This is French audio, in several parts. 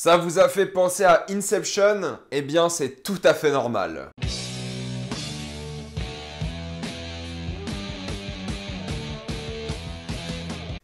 Ça vous a fait penser à Inception? Eh bien, c'est tout à fait normal.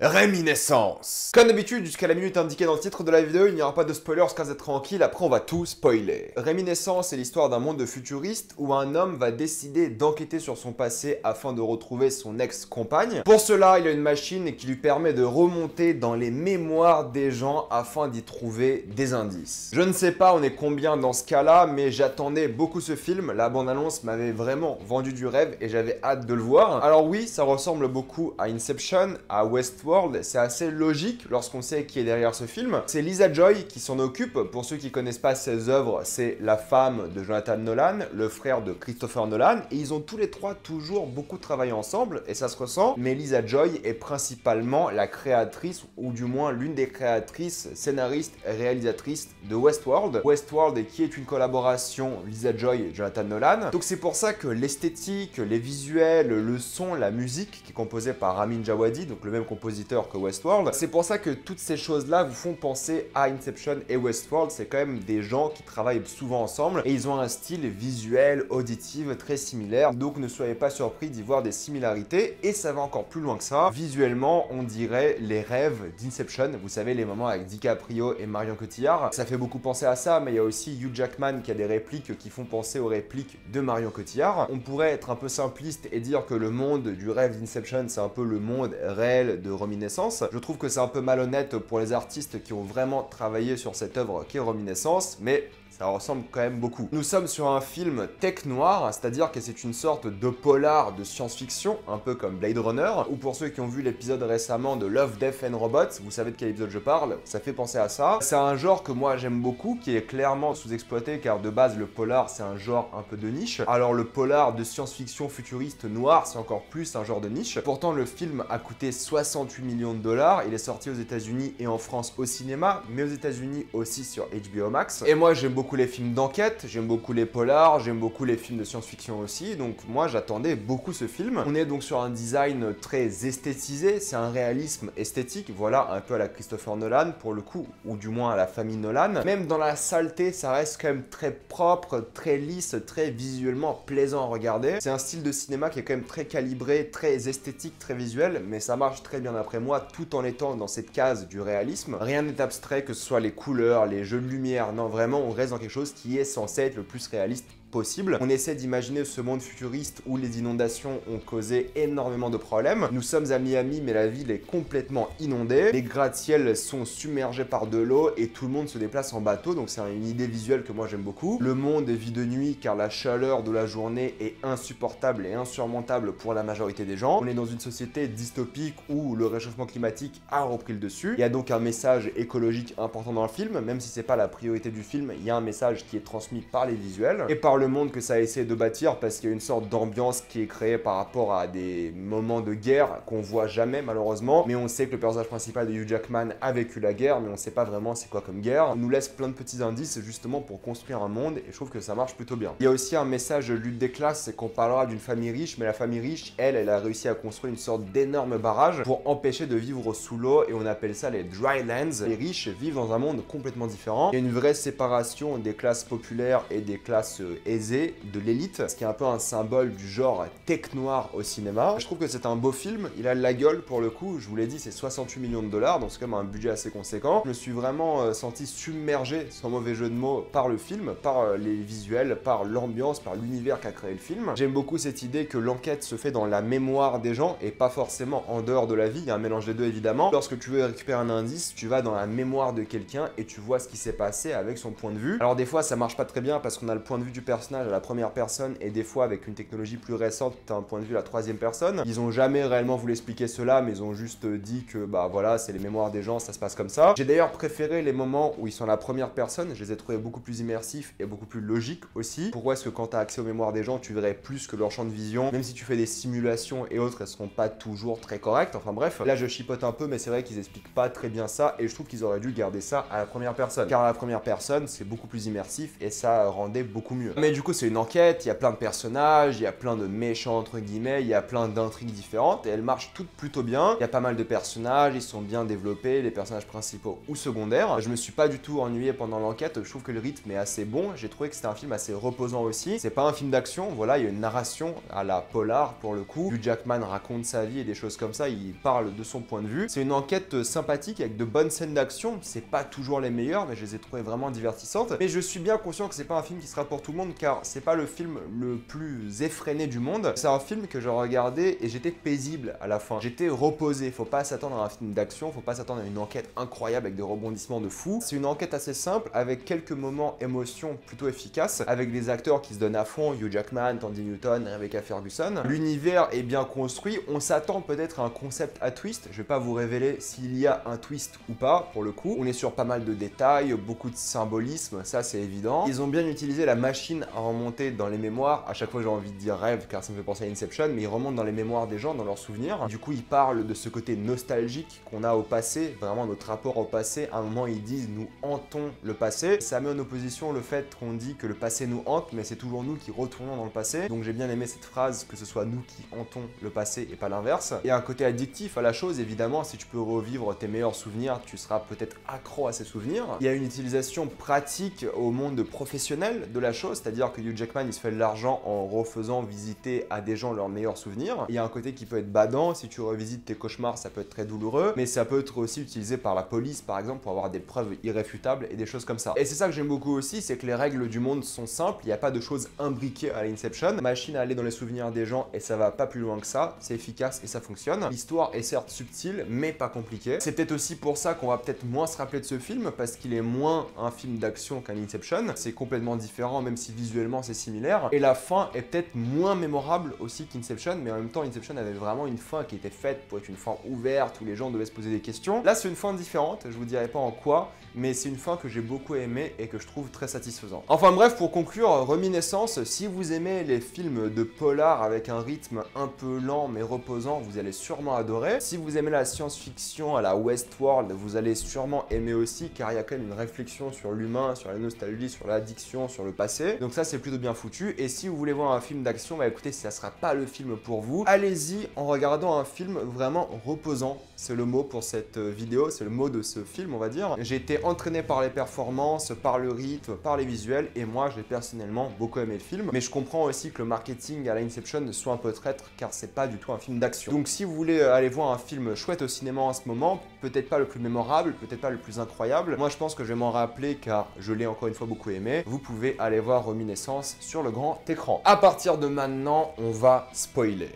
Réminiscence. Comme d'habitude, jusqu'à la minute indiquée dans le titre de la vidéo, il n'y aura pas de spoilers, car êtes tranquille, après on va tout spoiler. Réminiscence est l'histoire d'un monde futuriste où un homme va décider d'enquêter sur son passé afin de retrouver son ex-compagne. Pour cela, il a une machine qui lui permet de remonter dans les mémoires des gens afin d'y trouver des indices. Je ne sais pas on est combien dans ce cas-là, mais j'attendais beaucoup ce film, la bande-annonce m'avait vraiment vendu du rêve et j'avais hâte de le voir. Alors oui, ça ressemble beaucoup à Inception, à Westworld. C'est assez logique lorsqu'on sait qui est derrière ce film. C'est Lisa Joy qui s'en occupe. Pour ceux qui connaissent pas ses œuvres, c'est la femme de Jonathan Nolan, le frère de Christopher Nolan, et ils ont tous les trois toujours beaucoup travaillé ensemble, et ça se ressent. Mais Lisa Joy est principalement la créatrice, ou du moins l'une des créatrices, scénaristes et réalisatrices de Westworld. Westworld qui est une collaboration Lisa Joy et Jonathan Nolan. Donc c'est pour ça que l'esthétique, les visuels, le son, la musique, qui est composée par Ramin Djawadi, donc le même compositeur que Westworld. C'est pour ça que toutes ces choses-là vous font penser à Inception et Westworld. C'est quand même des gens qui travaillent souvent ensemble et ils ont un style visuel, auditif très similaire. Donc ne soyez pas surpris d'y voir des similarités et ça va encore plus loin que ça. Visuellement, on dirait les rêves d'Inception. Vous savez, les moments avec DiCaprio et Marion Cotillard. Ça fait beaucoup penser à ça, mais il y a aussi Hugh Jackman qui a des répliques qui font penser aux répliques de Marion Cotillard. On pourrait être un peu simpliste et dire que le monde du rêve d'Inception, c'est un peu le monde réel de Reminiscence. Je trouve que c'est un peu malhonnête pour les artistes qui ont vraiment travaillé sur cette œuvre qui est Reminiscence, mais ça ressemble quand même beaucoup. Nous sommes sur un film tech noir, c'est-à-dire que c'est une sorte de polar de science-fiction, un peu comme Blade Runner, ou pour ceux qui ont vu l'épisode récemment de Love, Death and Robots, vous savez de quel épisode je parle, ça fait penser à ça. C'est un genre que moi j'aime beaucoup, qui est clairement sous-exploité, car de base le polar c'est un genre un peu de niche. Alors le polar de science-fiction futuriste noir, c'est encore plus un genre de niche. Pourtant le film a coûté 68 millions de dollars, il est sorti aux États-Unis et en France au cinéma, mais aux États-Unis aussi sur HBO Max. Et moi j'aime beaucoup les films d'enquête, j'aime beaucoup les polars, j'aime beaucoup les films de science-fiction aussi, donc moi j'attendais beaucoup ce film. On est donc sur un design très esthétisé, c'est un réalisme esthétique, voilà, un peu à la Christopher Nolan pour le coup, ou du moins à la famille Nolan. Même dans la saleté, ça reste quand même très propre, très lisse, très visuellement plaisant à regarder. C'est un style de cinéma qui est quand même très calibré, très esthétique, très visuel, mais ça marche très bien d'après moi, tout en étant dans cette case du réalisme. Rien n'est abstrait, que ce soit les couleurs, les jeux de lumière, non, vraiment on reste dans quelque chose qui est censé être le plus réaliste possible. On essaie d'imaginer ce monde futuriste où les inondations ont causé énormément de problèmes. Nous sommes à Miami, mais la ville est complètement inondée. Les gratte-ciels sont submergés par de l'eau et tout le monde se déplace en bateau, donc c'est une idée visuelle que moi j'aime beaucoup. Le monde vit de nuit car la chaleur de la journée est insupportable et insurmontable pour la majorité des gens. On est dans une société dystopique où le réchauffement climatique a repris le dessus. Il y a donc un message écologique important dans le film, même si c'est pas la priorité du film, il y a un message qui est transmis par les visuels et par le monde que ça a essayé de bâtir, parce qu'il y a une sorte d'ambiance qui est créée par rapport à des moments de guerre qu'on voit jamais malheureusement, mais on sait que le personnage principal de Hugh Jackman a vécu la guerre, mais on sait pas vraiment c'est quoi comme guerre. On nous laisse plein de petits indices justement pour construire un monde et je trouve que ça marche plutôt bien. Il y a aussi un message de lutte des classes, c'est qu'on parlera d'une famille riche, mais la famille riche, elle a réussi à construire une sorte d'énorme barrage pour empêcher de vivre sous l'eau et on appelle ça les dry lands. Les riches vivent dans un monde complètement différent. Il y a une vraie séparation des classes populaires et des classes aisée, de l'élite, ce qui est un peu un symbole du genre tech noir au cinéma. Je trouve que c'est un beau film, il a de la gueule pour le coup, je vous l'ai dit, c'est 68 millions de dollars, donc c'est quand même un budget assez conséquent. Je me suis vraiment senti submergé, sans mauvais jeu de mots, par le film, par les visuels, par l'ambiance, par l'univers qu'a créé le film. J'aime beaucoup cette idée que l'enquête se fait dans la mémoire des gens et pas forcément en dehors de la vie, il y a un mélange des deux évidemment. Lorsque tu veux récupérer un indice, tu vas dans la mémoire de quelqu'un et tu vois ce qui s'est passé avec son point de vue. Alors des fois ça marche pas très bien parce qu'on a le point de vue du personnage à la première personne et des fois avec une technologie plus récente t'as un point de vue à la troisième personne. Ils ont jamais réellement voulu expliquer cela, mais ils ont juste dit que bah voilà, c'est les mémoires des gens, ça se passe comme ça. J'ai d'ailleurs préféré les moments où ils sont à la première personne, je les ai trouvés beaucoup plus immersifs et beaucoup plus logiques aussi. Pourquoi est-ce que quand t'as accès aux mémoires des gens tu verrais plus que leur champ de vision, même si tu fais des simulations et autres, elles seront pas toujours très correctes, enfin bref. Là je chipote un peu, mais c'est vrai qu'ils expliquent pas très bien ça et je trouve qu'ils auraient dû garder ça à la première personne, car à la première personne c'est beaucoup plus immersif et ça rendait beaucoup mieux. mais du coup c'est une enquête, il y a plein de personnages, il y a plein de méchants entre guillemets, il y a plein d'intrigues différentes et elles marchent toutes plutôt bien. Il y a pas mal de personnages, ils sont bien développés, les personnages principaux ou secondaires. Je me suis pas du tout ennuyé pendant l'enquête, je trouve que le rythme est assez bon, j'ai trouvé que c'était un film assez reposant aussi. C'est pas un film d'action, voilà, il y a une narration à la polar pour le coup. Hugh Jackman raconte sa vie et des choses comme ça, il parle de son point de vue. C'est une enquête sympathique avec de bonnes scènes d'action, c'est pas toujours les meilleures, mais je les ai trouvées vraiment divertissantes. Mais je suis bien conscient que c'est pas un film qui sera pour tout le monde, car c'est pas le film le plus effréné du monde. C'est un film que je regardais et j'étais paisible à la fin. J'étais reposé, faut pas s'attendre à un film d'action, faut pas s'attendre à une enquête incroyable avec des rebondissements de fou. C'est une enquête assez simple, avec quelques moments émotion plutôt efficaces, avec des acteurs qui se donnent à fond, Hugh Jackman, Tandy Newton, Rebecca Ferguson. L'univers est bien construit, on s'attend peut-être à un concept à twist, je vais pas vous révéler s'il y a un twist ou pas, pour le coup. On est sur pas mal de détails, beaucoup de symbolisme, ça c'est évident. Ils ont bien utilisé la machine à remonter dans les mémoires, à chaque fois j'ai envie de dire rêve car ça me fait penser à Inception, mais ils remontent dans les mémoires des gens, dans leurs souvenirs. Du coup ils parlent de ce côté nostalgique qu'on a au passé, vraiment notre rapport au passé. À un moment ils disent nous hantons le passé. Ça met en opposition le fait qu'on dit que le passé nous hante, mais c'est toujours nous qui retournons dans le passé. Donc j'ai bien aimé cette phrase, que ce soit nous qui hantons le passé et pas l'inverse. Il y a un côté addictif à la chose, évidemment, si tu peux revivre tes meilleurs souvenirs, tu seras peut-être accro à ces souvenirs. Il y a une utilisation pratique au monde professionnel de la chose, c'est-à-dire que Hugh Jackman il se fait de l'argent en refaisant visiter à des gens leurs meilleurs souvenirs. Il y a un côté qui peut être badant, si tu revisites tes cauchemars ça peut être très douloureux, mais ça peut être aussi utilisé par la police par exemple pour avoir des preuves irréfutables et des choses comme ça. Et c'est ça que j'aime beaucoup aussi, c'est que les règles du monde sont simples, il n'y a pas de choses imbriquées à l'Inception. Machine à aller dans les souvenirs des gens et ça va pas plus loin que ça, c'est efficace et ça fonctionne. L'histoire est certes subtile mais pas compliquée. C'est peut-être aussi pour ça qu'on va peut-être moins se rappeler de ce film, parce qu'il est moins un film d'action qu'un Inception. C'est complètement différent même si visuellement c'est similaire. Et la fin est peut-être moins mémorable aussi qu'Inception, mais en même temps Inception avait vraiment une fin qui était faite pour être une fin ouverte où les gens devaient se poser des questions. Là c'est une fin différente, je vous dirai pas en quoi, mais c'est une fin que j'ai beaucoup aimée et que je trouve très satisfaisant. Enfin bref, pour conclure, Reminiscence, si vous aimez les films de polar avec un rythme un peu lent mais reposant, vous allez sûrement adorer. Si vous aimez la science-fiction à la Westworld, vous allez sûrement aimer aussi, car il y a quand même une réflexion sur l'humain, sur la nostalgie, sur l'addiction, sur le passé. Donc ça c'est plutôt bien foutu. Et si vous voulez voir un film d'action, bah écoutez, ça sera pas le film pour vous. Allez-y en regardant un film vraiment reposant. C'est le mot pour cette vidéo, c'est le mot de ce film on va dire. J'ai été entraîné par les performances, par le rythme, par les visuels, et moi j'ai personnellement beaucoup aimé le film. Mais je comprends aussi que le marketing à la Inception soit un peu traître, car c'est pas du tout un film d'action. Donc si vous voulez aller voir un film chouette au cinéma en ce moment, peut-être pas le plus mémorable, peut-être pas le plus incroyable, moi je pense que je vais m'en rappeler car je l'ai encore une fois beaucoup aimé, vous pouvez aller voir Reminiscence sur le grand écran. À partir de maintenant, on va spoiler.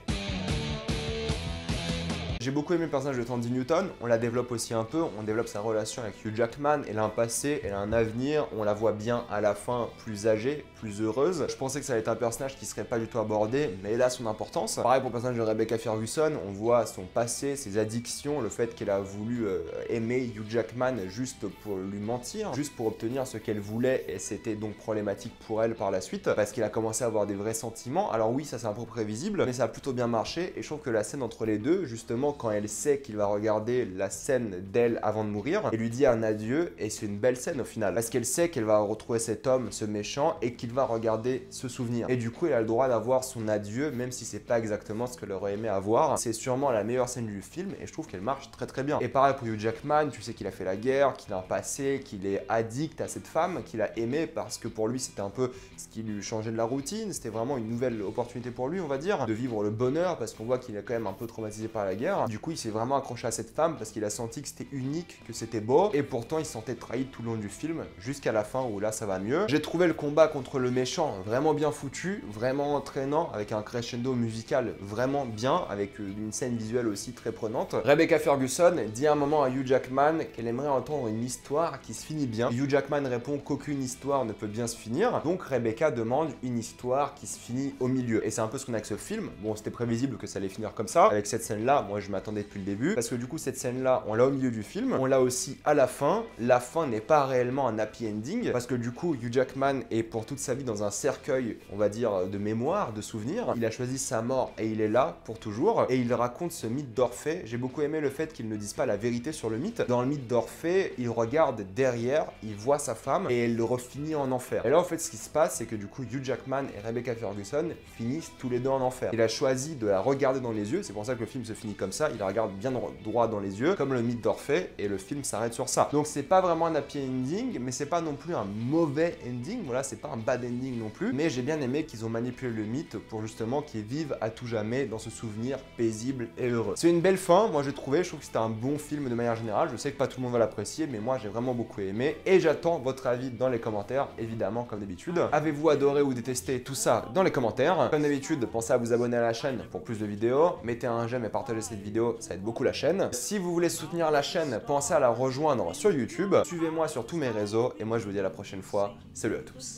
J'ai beaucoup aimé le personnage de Tandy Newton, on la développe aussi un peu, on développe sa relation avec Hugh Jackman, elle a un passé, elle a un avenir, on la voit bien à la fin plus âgée, plus heureuse. Je pensais que ça allait être un personnage qui serait pas du tout abordé, mais elle a son importance. Pareil pour le personnage de Rebecca Ferguson, on voit son passé, ses addictions, le fait qu'elle a voulu aimer Hugh Jackman juste pour lui mentir, juste pour obtenir ce qu'elle voulait, et c'était donc problématique pour elle par la suite, parce qu'il a commencé à avoir des vrais sentiments. Alors oui, ça c'est un peu prévisible, mais ça a plutôt bien marché, et je trouve que la scène entre les deux, justement, quand elle sait qu'il va regarder la scène d'elle avant de mourir et lui dit un adieu, et c'est une belle scène au final parce qu'elle sait qu'elle va retrouver cet homme, ce méchant, et qu'il va regarder ce souvenir, et du coup elle a le droit d'avoir son adieu même si c'est pas exactement ce qu'elle aurait aimé avoir. C'est sûrement la meilleure scène du film et je trouve qu'elle marche très très bien. Et pareil pour Hugh Jackman, tu sais qu'il a fait la guerre, qu'il a un passé, qu'il est addict à cette femme qu'il a aimée parce que pour lui c'était un peu ce qui lui changeait de la routine, c'était vraiment une nouvelle opportunité pour lui on va dire, de vivre le bonheur parce qu'on voit qu'il est quand même un peu traumatisé par la guerre. Du coup il s'est vraiment accroché à cette femme parce qu'il a senti que c'était unique, que c'était beau, et pourtant il se sentait trahi tout le long du film jusqu'à la fin où là ça va mieux. J'ai trouvé le combat contre le méchant vraiment bien foutu, vraiment entraînant, avec un crescendo musical vraiment bien, avec une scène visuelle aussi très prenante. Rebecca Ferguson dit à un moment à Hugh Jackman qu'elle aimerait entendre une histoire qui se finit bien. Hugh Jackman répond qu'aucune histoire ne peut bien se finir, donc Rebecca demande une histoire qui se finit au milieu. Et c'est un peu ce qu'on a avec ce film. Bon, c'était prévisible que ça allait finir comme ça. Avec cette scène là, moi je je m'attendais depuis le début, parce que du coup cette scène-là, on l'a au milieu du film, on l'a aussi à la fin. La fin n'est pas réellement un happy ending, parce que du coup Hugh Jackman est pour toute sa vie dans un cercueil, on va dire, de mémoire, de souvenirs. Il a choisi sa mort et il est là pour toujours, et il raconte ce mythe d'Orphée. J'ai beaucoup aimé le fait qu'il ne dise pas la vérité sur le mythe. Dans le mythe d'Orphée, il regarde derrière, il voit sa femme et elle le refinit en enfer. Et là en fait ce qui se passe, c'est que du coup Hugh Jackman et Rebecca Ferguson finissent tous les deux en enfer. Il a choisi de la regarder dans les yeux, c'est pour ça que le film se finit comme ça, il la regarde bien droit dans les yeux, comme le mythe d'Orphée, et le film s'arrête sur ça. Donc c'est pas vraiment un happy ending, mais c'est pas non plus un mauvais ending, voilà, c'est pas un bad ending non plus, mais j'ai bien aimé qu'ils ont manipulé le mythe pour justement qu'il vive à tout jamais dans ce souvenir paisible et heureux. C'est une belle fin, moi j'ai trouvé, je trouve que c'était un bon film de manière générale, je sais que pas tout le monde va l'apprécier, mais moi j'ai vraiment beaucoup aimé, et j'attends votre avis dans les commentaires, évidemment comme d'habitude. Avez-vous adoré ou détesté tout ça dans les commentaires? Comme d'habitude, pensez à vous abonner à la chaîne pour plus de vidéos, mettez un j'aime et partagez cette vidéo, ça aide beaucoup la chaîne. Si vous voulez soutenir la chaîne, pensez à la rejoindre sur YouTube. Suivez-moi sur tous mes réseaux, et moi je vous dis à la prochaine fois. Salut à tous.